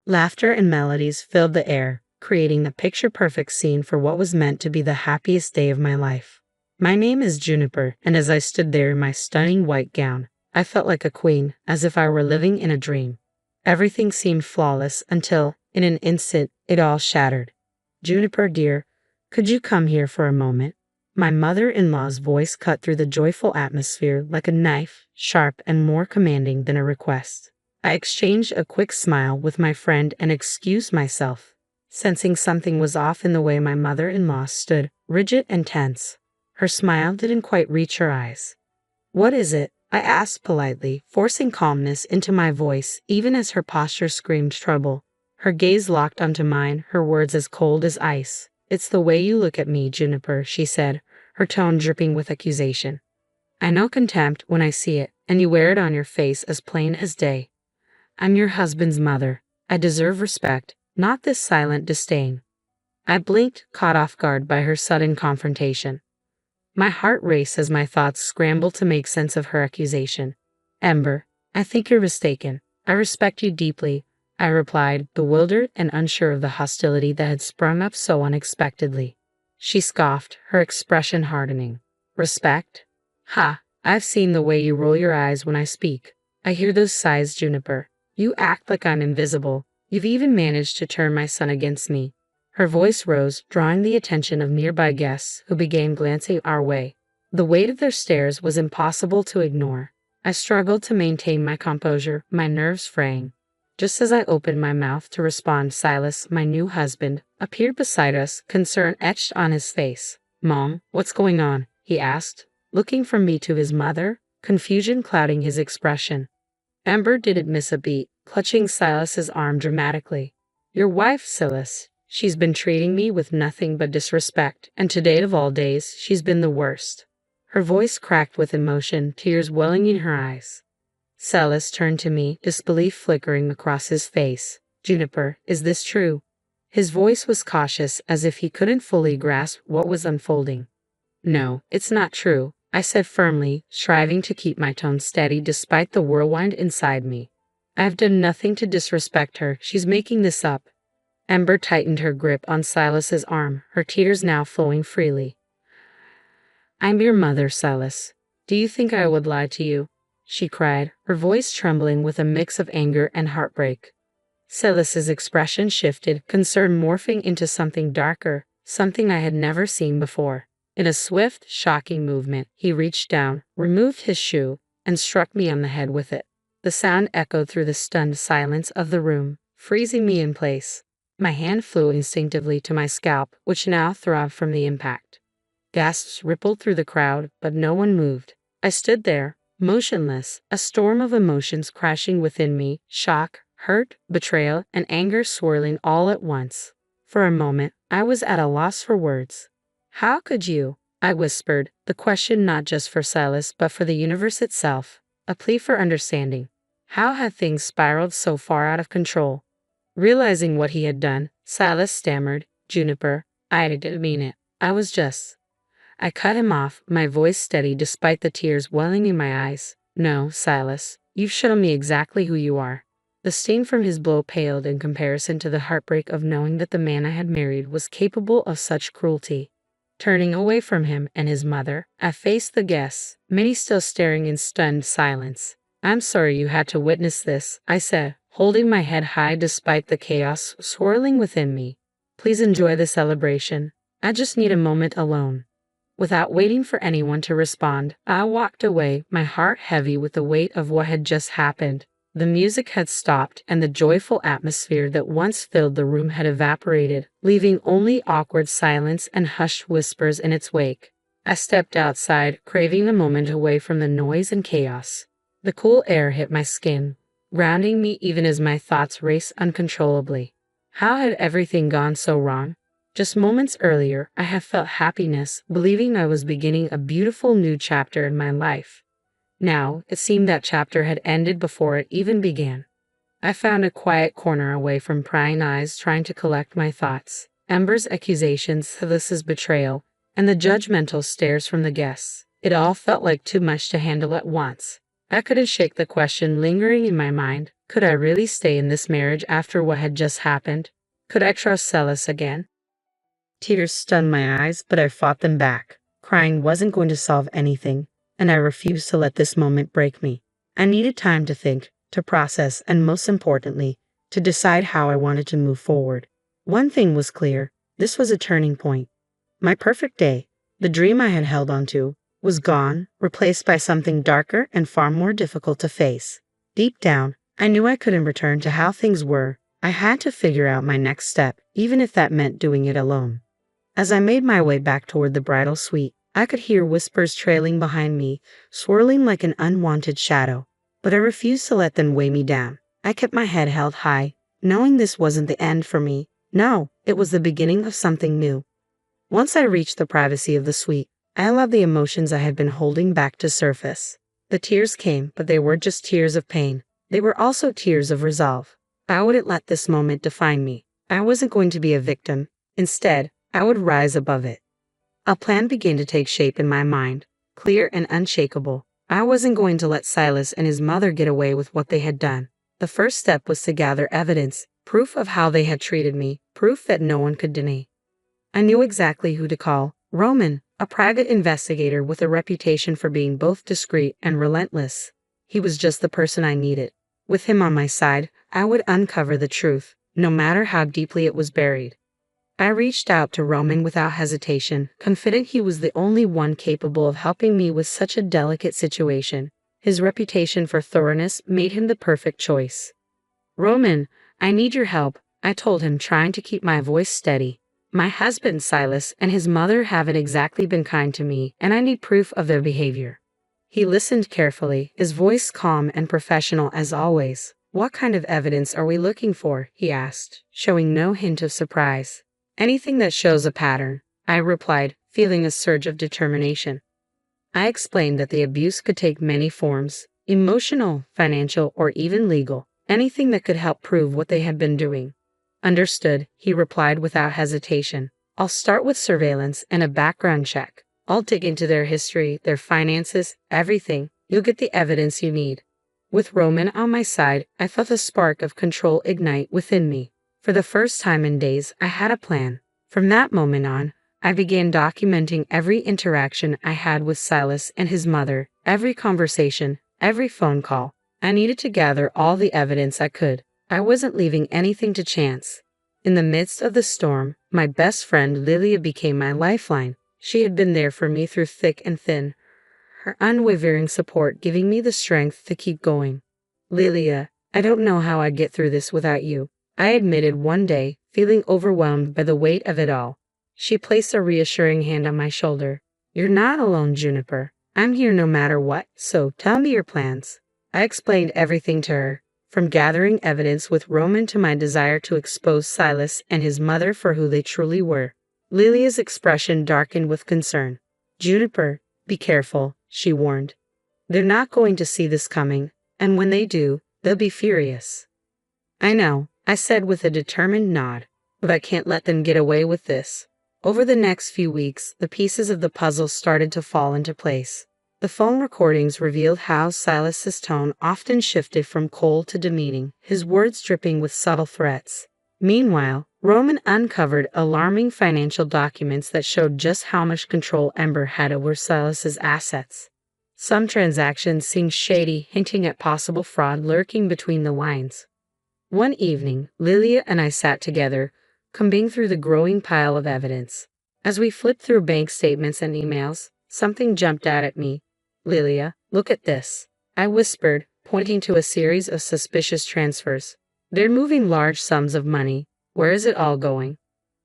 Laughter and melodies filled the air, creating the picture-perfect scene for what was meant to be the happiest day of my life. My name is Juniper, and as I stood there in my stunning white gown, I felt like a queen, as if I were living in a dream. Everything seemed flawless until, in an instant, it all shattered. Juniper, dear, could you come here for a moment? My mother-in-law's voice cut through the joyful atmosphere like a knife, sharp and more commanding than a request. I exchanged a quick smile with my friend and excused myself, sensing something was off in the way my mother-in-law stood, rigid and tense. Her smile didn't quite reach her eyes. "What is it?" I asked politely, forcing calmness into my voice even as her posture screamed trouble. Her gaze locked onto mine, her words as cold as ice. "It's the way you look at me, Juniper," she said, her tone dripping with accusation. "I know contempt when I see it, and you wear it on your face as plain as day. I'm your husband's mother. I deserve respect, not this silent disdain." I blinked, caught off guard by her sudden confrontation. My heart raced as my thoughts scrambled to make sense of her accusation. "Ember, I think you're mistaken. I respect you deeply," I replied, bewildered and unsure of the hostility that had sprung up so unexpectedly. She scoffed, her expression hardening. "Respect? Ha! I've seen the way you roll your eyes when I speak. I hear those sighs, Juniper. You act like I'm invisible. You've even managed to turn my son against me." Her voice rose, drawing the attention of nearby guests who began glancing our way. The weight of their stares was impossible to ignore. I struggled to maintain my composure, my nerves fraying. Just as I opened my mouth to respond, Silas, my new husband, appeared beside us, concern etched on his face. "Mom, what's going on?" he asked, looking from me to his mother, confusion clouding his expression. Ember didn't miss a beat, clutching Silas's arm dramatically. "Your wife, Silas. She's been treating me with nothing but disrespect, and today of all days, she's been the worst." Her voice cracked with emotion, tears welling in her eyes. Silas turned to me, disbelief flickering across his face. "Juniper, is this true?" His voice was cautious, as if he couldn't fully grasp what was unfolding. "No, it's not true," I said firmly, striving to keep my tone steady despite the whirlwind inside me. "I've done nothing to disrespect her. She's making this up." Ember tightened her grip on Silas's arm, her tears now flowing freely. "I'm your mother, Silas. Do you think I would lie to you?" she cried, her voice trembling with a mix of anger and heartbreak. Silas's expression shifted, concern morphing into something darker, something I had never seen before. In a swift, shocking movement, he reached down, removed his shoe, and struck me on the head with it. The sound echoed through the stunned silence of the room, freezing me in place. My hand flew instinctively to my scalp, which now throbbed from the impact. Gasps rippled through the crowd, but no one moved. I stood there, motionless, a storm of emotions crashing within me, shock, hurt, betrayal, and anger swirling all at once. For a moment, I was at a loss for words. "How could you?" I whispered, the question not just for Silas but for the universe itself, a plea for understanding. How had things spiraled so far out of control? Realizing what he had done, Silas stammered, "Juniper, I didn't mean it. I was just—" I cut him off, my voice steady despite the tears welling in my eyes. "No, Silas, you've shown me exactly who you are." The sting from his blow paled in comparison to the heartbreak of knowing that the man I had married was capable of such cruelty. Turning away from him and his mother, I faced the guests, many still staring in stunned silence. "I'm sorry you had to witness this," I said, holding my head high despite the chaos swirling within me. "Please enjoy the celebration. I just need a moment alone." Without waiting for anyone to respond, I walked away, my heart heavy with the weight of what had just happened. The music had stopped, and the joyful atmosphere that once filled the room had evaporated, leaving only awkward silence and hushed whispers in its wake. I stepped outside, craving the moment away from the noise and chaos. The cool air hit my skin, grounding me even as my thoughts raced uncontrollably. How had everything gone so wrong? Just moments earlier, I had felt happiness, believing I was beginning a beautiful new chapter in my life. Now, it seemed that chapter had ended before it even began. I found a quiet corner away from prying eyes, trying to collect my thoughts. Ember's accusations, Silas's betrayal, and the judgmental stares from the guests. It all felt like too much to handle at once. I couldn't shake the question lingering in my mind. Could I really stay in this marriage after what had just happened? Could I trust Celis again? Tears stunned my eyes, but I fought them back. Crying wasn't going to solve anything, and I refused to let this moment break me. I needed time to think, to process, and most importantly, to decide how I wanted to move forward. One thing was clear: this was a turning point. My perfect day, the dream I had held onto, was gone, replaced by something darker and far more difficult to face. Deep down, I knew I couldn't return to how things were. I had to figure out my next step, even if that meant doing it alone. As I made my way back toward the bridal suite, I could hear whispers trailing behind me, swirling like an unwanted shadow. But I refused to let them weigh me down. I kept my head held high, knowing this wasn't the end for me. No, it was the beginning of something new. Once I reached the privacy of the suite, I allowed the emotions I had been holding back to surface. The tears came, but they weren't just tears of pain. They were also tears of resolve. I wouldn't let this moment define me. I wasn't going to be a victim. Instead, I would rise above it. A plan began to take shape in my mind, clear and unshakable. I wasn't going to let Silas and his mother get away with what they had done. The first step was to gather evidence, proof of how they had treated me, proof that no one could deny. I knew exactly who to call: Roman, a private investigator with a reputation for being both discreet and relentless. He was just the person I needed. With him on my side, I would uncover the truth, no matter how deeply it was buried. I reached out to Roman without hesitation, confident he was the only one capable of helping me with such a delicate situation. His reputation for thoroughness made him the perfect choice. "Roman, I need your help," I told him, trying to keep my voice steady. "My husband, Silas, and his mother haven't exactly been kind to me, and I need proof of their behavior." He listened carefully, his voice calm and professional as always. "What kind of evidence are we looking for?" he asked, showing no hint of surprise. "Anything that shows a pattern," I replied, feeling a surge of determination. I explained that the abuse could take many forms: emotional, financial, or even legal. Anything that could help prove what they had been doing. "Understood," he replied without hesitation. "I'll start with surveillance and a background check. I'll dig into their history, their finances, everything. You'll get the evidence you need." With Roman on my side, I felt a spark of control ignite within me. For the first time in days, I had a plan. From that moment on, I began documenting every interaction I had with Silas and his mother, every conversation, every phone call. I needed to gather all the evidence I could. I wasn't leaving anything to chance. In the midst of the storm, my best friend Lilia became my lifeline. She had been there for me through thick and thin, her unwavering support giving me the strength to keep going. "Lilia, I don't know how I'd get through this without you," I admitted one day, feeling overwhelmed by the weight of it all. She placed a reassuring hand on my shoulder. "You're not alone, Juniper. I'm here no matter what, so tell me your plans." I explained everything to her, from gathering evidence with Roman to my desire to expose Silas and his mother for who they truly were. Lilia's expression darkened with concern. "Juniper, be careful," she warned. "They're not going to see this coming, and when they do, they'll be furious." "I know," I said with a determined nod, "but I can't let them get away with this." Over the next few weeks, the pieces of the puzzle started to fall into place. The phone recordings revealed how Silas's tone often shifted from cold to demeaning, his words dripping with subtle threats. Meanwhile, Roman uncovered alarming financial documents that showed just how much control Ember had over Silas's assets. Some transactions seemed shady, hinting at possible fraud lurking between the lines. One evening, Lilia and I sat together, combing through the growing pile of evidence. As we flipped through bank statements and emails, something jumped out at me. "Lilia, look at this," I whispered, pointing to a series of suspicious transfers. "They're moving large sums of money. Where is it all going?"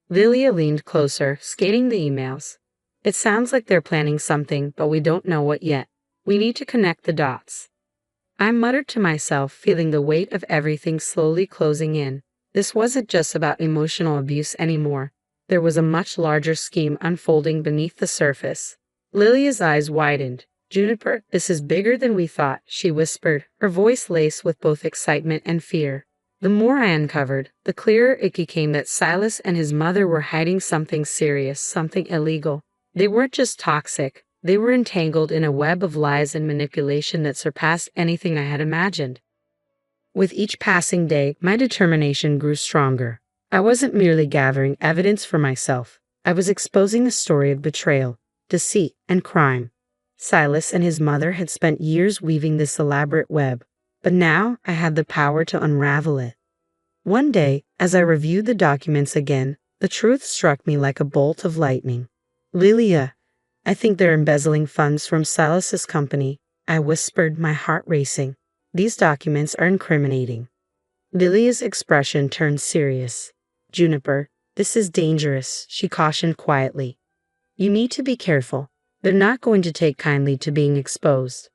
Lilia leaned closer, scanning the emails. "It sounds like they're planning something, but we don't know what yet. We need to connect the dots." I muttered to myself, feeling the weight of everything slowly closing in. This wasn't just about emotional abuse anymore. There was a much larger scheme unfolding beneath the surface. Lilia's eyes widened. "Juniper, this is bigger than we thought," she whispered, her voice laced with both excitement and fear. The more I uncovered, the clearer it became that Silas and his mother were hiding something serious, something illegal. They weren't just toxic, They were entangled in a web of lies and manipulation that surpassed anything I had imagined. With each passing day, my determination grew stronger. I wasn't merely gathering evidence for myself. I was exposing a story of betrayal, deceit, and crime. Silas and his mother had spent years weaving this elaborate web, but now I had the power to unravel it. One day, as I reviewed the documents again, the truth struck me like a bolt of lightning. "Lilia, I think they're embezzling funds from Silas's company," I whispered, my heart racing. "These documents are incriminating." Lilia's expression turned serious. "Juniper, this is dangerous," she cautioned quietly. "You need to be careful. They're not going to take kindly to being exposed."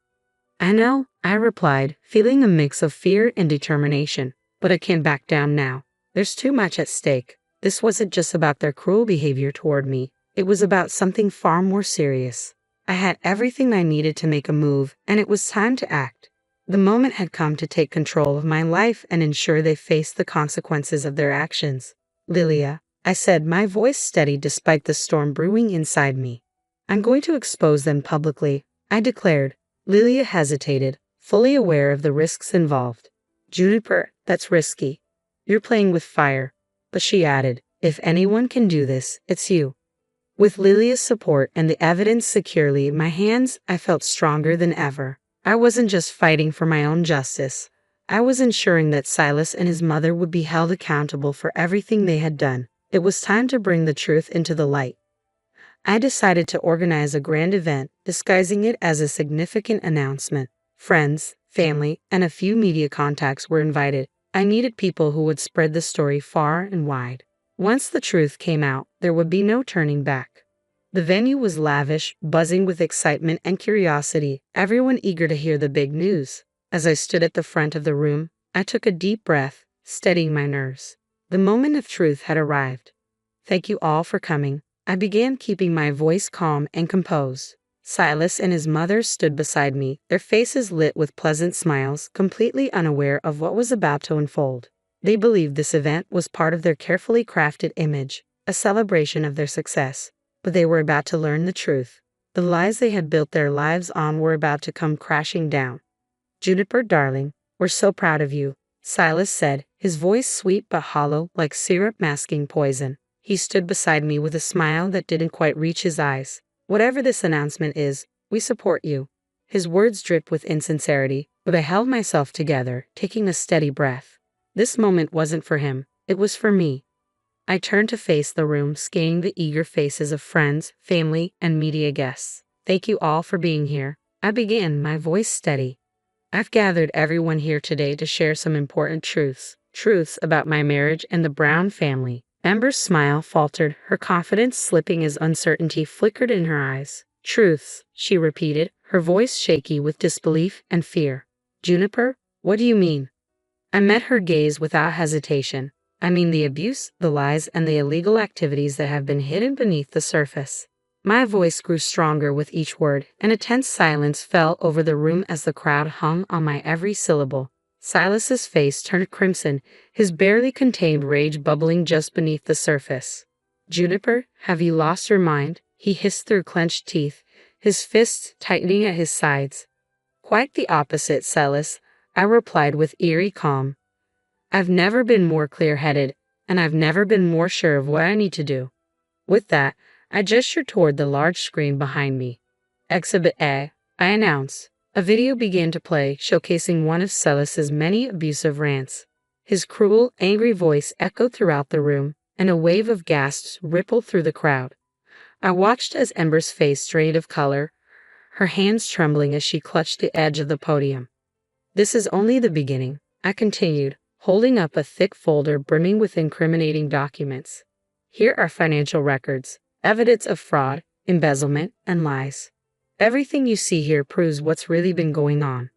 "I know," I replied, feeling a mix of fear and determination, "but I can't back down now. There's too much at stake." This wasn't just about their cruel behavior toward me. It was about something far more serious. I had everything I needed to make a move, and it was time to act. The moment had come to take control of my life and ensure they faced the consequences of their actions. "Lilia," I said, my voice steady despite the storm brewing inside me. "I'm going to expose them publicly," I declared. Lilia hesitated, fully aware of the risks involved. "Juniper, that's risky. You're playing with fire." But she added, "If anyone can do this, it's you." With Lilia's support and the evidence securely in my hands, I felt stronger than ever. I wasn't just fighting for my own justice. I was ensuring that Silas and his mother would be held accountable for everything they had done. It was time to bring the truth into the light. I decided to organize a grand event, disguising it as a significant announcement. Friends, family, and a few media contacts were invited. I needed people who would spread the story far and wide. Once the truth came out, there would be no turning back. The venue was lavish, buzzing with excitement and curiosity, everyone eager to hear the big news. As I stood at the front of the room, I took a deep breath, steadying my nerves. The moment of truth had arrived. "Thank you all for coming," I began, keeping my voice calm and composed. Silas and his mother stood beside me, their faces lit with pleasant smiles, completely unaware of what was about to unfold. They believed this event was part of their carefully crafted image, a celebration of their success. But they were about to learn the truth. The lies they had built their lives on were about to come crashing down. "Juniper, darling, we're so proud of you," Silas said, his voice sweet but hollow like syrup masking poison. He stood beside me with a smile that didn't quite reach his eyes. "Whatever this announcement is, we support you." His words dripped with insincerity, but I held myself together, taking a steady breath. This moment wasn't for him, it was for me. I turned to face the room, scanning the eager faces of friends, family, and media guests. "Thank you all for being here," I began, my voice steady. "I've gathered everyone here today to share some important truths about my marriage and the Brown family." Amber's smile faltered, her confidence slipping as uncertainty flickered in her eyes. "Truths," she repeated, her voice shaky with disbelief and fear. "Juniper, what do you mean?" I met her gaze without hesitation. "I mean the abuse, the lies, and the illegal activities that have been hidden beneath the surface." My voice grew stronger with each word, and a tense silence fell over the room as the crowd hung on my every syllable. Silas's face turned crimson, his barely contained rage bubbling just beneath the surface. "Juniper, have you lost your mind?" he hissed through clenched teeth, his fists tightening at his sides. "Quite the opposite, Silas," I replied with eerie calm. "I've never been more clear-headed, and I've never been more sure of what I need to do." With that, I gestured toward the large screen behind me. "Exhibit A," I announced. A video began to play, showcasing one of Silas's many abusive rants. His cruel, angry voice echoed throughout the room, and a wave of gasps rippled through the crowd. I watched as Ember's face drained of color, her hands trembling as she clutched the edge of the podium. "This is only the beginning," I continued, holding up a thick folder brimming with incriminating documents. "Here are financial records, evidence of fraud, embezzlement, and lies. Everything you see here proves what's really been going on."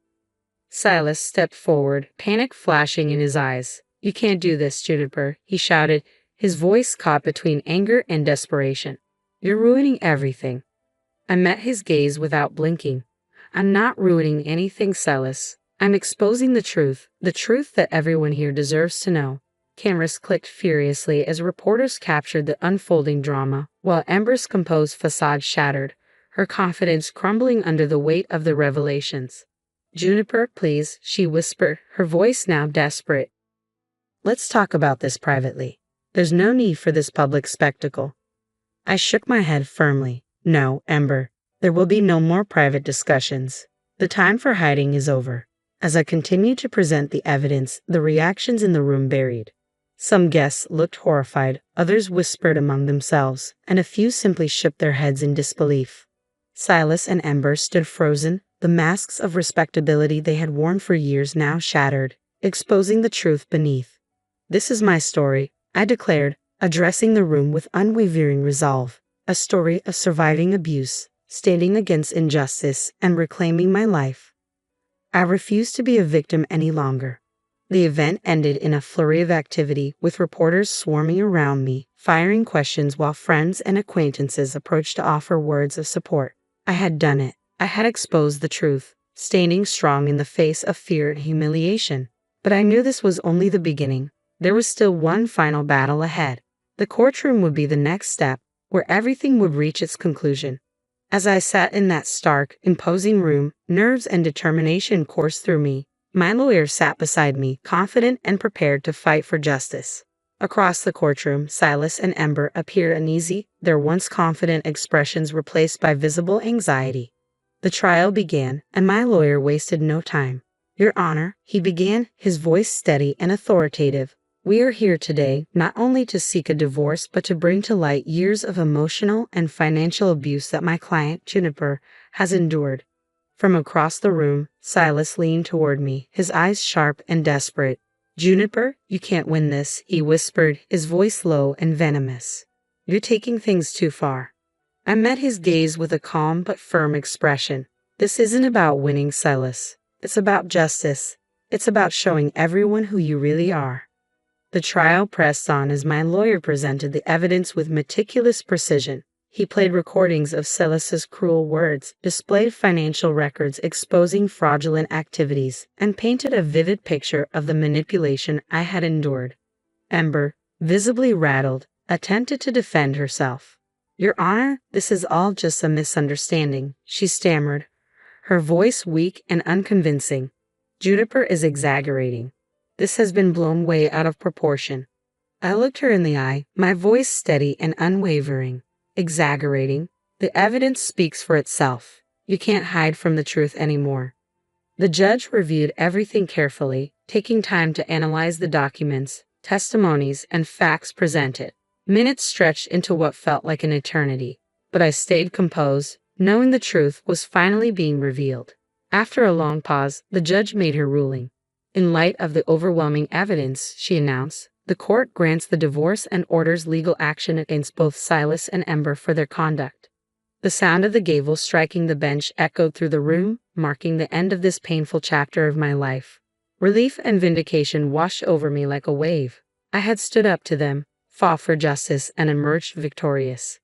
Silas stepped forward, panic flashing in his eyes. "You can't do this, Juniper," he shouted, his voice caught between anger and desperation. "You're ruining everything." I met his gaze without blinking. "I'm not ruining anything, Silas. I'm exposing the truth that everyone here deserves to know." Cameras clicked furiously as reporters captured the unfolding drama, while Ember's composed facade shattered. her confidence crumbling under the weight of the revelations. "Juniper, please," she whispered, her voice now desperate. "Let's talk about this privately. There's no need for this public spectacle." I shook my head firmly. "No, Ember. There will be no more private discussions. The time for hiding is over." As I continued to present the evidence, the reactions in the room varied. Some guests looked horrified, others whispered among themselves, and a few simply shook their heads in disbelief. Silas and Ember stood frozen, the masks of respectability they had worn for years now shattered, exposing the truth beneath. "This is my story," I declared, addressing the room with unwavering resolve. "A story of surviving abuse, standing against injustice, and reclaiming my life. I refuse to be a victim any longer." The event ended in a flurry of activity, with reporters swarming around me, firing questions while friends and acquaintances approached to offer words of support. I had done it. I had exposed the truth, standing strong in the face of fear and humiliation. But I knew this was only the beginning. There was still one final battle ahead. The courtroom would be the next step, where everything would reach its conclusion. As I sat in that stark, imposing room, nerves and determination coursed through me. My lawyer sat beside me, confident and prepared to fight for justice. Across the courtroom, Silas and Ember appeared uneasy, their once confident expressions replaced by visible anxiety. The trial began, and my lawyer wasted no time. "Your Honor," he began, his voice steady and authoritative, "we are here today not only to seek a divorce but to bring to light years of emotional and financial abuse that my client, Juniper, has endured." From across the room, Silas leaned toward me, his eyes sharp and desperate. "Juniper, you can't win this," he whispered, his voice low and venomous. "You're taking things too far." I met his gaze with a calm but firm expression. "This isn't about winning, Silas. It's about justice. It's about showing everyone who you really are." The trial pressed on as my lawyer presented the evidence with meticulous precision. He played recordings of Silas's cruel words, displayed financial records exposing fraudulent activities, and painted a vivid picture of the manipulation I had endured. Ember, visibly rattled, attempted to defend herself. "Your Honor, this is all just a misunderstanding," she stammered, her voice weak and unconvincing. "Juniper is exaggerating. This has been blown way out of proportion." I looked her in the eye, my voice steady and unwavering. "Exaggerating? The evidence speaks for itself. You can't hide from the truth anymore." The judge reviewed everything carefully, taking time to analyze the documents, testimonies, and facts presented. Minutes stretched into what felt like an eternity, but I stayed composed, knowing the truth was finally being revealed. After a long pause, the judge made her ruling. "In light of the overwhelming evidence," she announced, "the court grants the divorce and orders legal action against both Silas and Ember for their conduct." The sound of the gavel striking the bench echoed through the room, marking the end of this painful chapter of my life. Relief and vindication washed over me like a wave. I had stood up to them, fought for justice, and emerged victorious.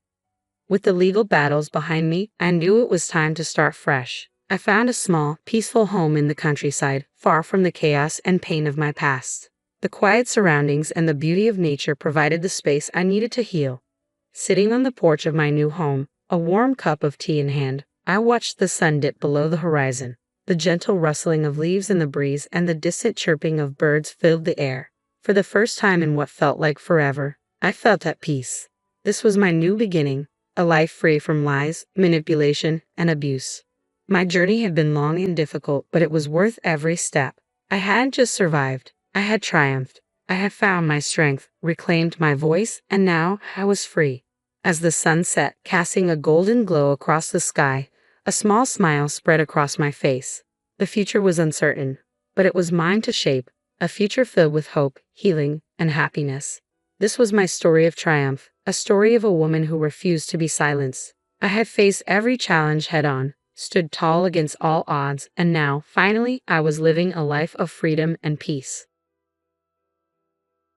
With the legal battles behind me, I knew it was time to start fresh. I found a small, peaceful home in the countryside, far from the chaos and pain of my past. The quiet surroundings and the beauty of nature provided the space I needed to heal. Sitting on the porch of my new home, a warm cup of tea in hand, I watched the sun dip below the horizon. The gentle rustling of leaves in the breeze and the distant chirping of birds filled the air. For the first time in what felt like forever, I felt at peace. This was my new beginning, a life free from lies, manipulation, and abuse. My journey had been long and difficult, but it was worth every step. I hadn't just survived. I had triumphed. I had found my strength, reclaimed my voice, and now I was free. As the sun set, casting a golden glow across the sky, a small smile spread across my face. The future was uncertain, but it was mine to shape, a future filled with hope, healing, and happiness. This was my story of triumph, a story of a woman who refused to be silenced. I had faced every challenge head-on, stood tall against all odds, and now, finally, I was living a life of freedom and peace.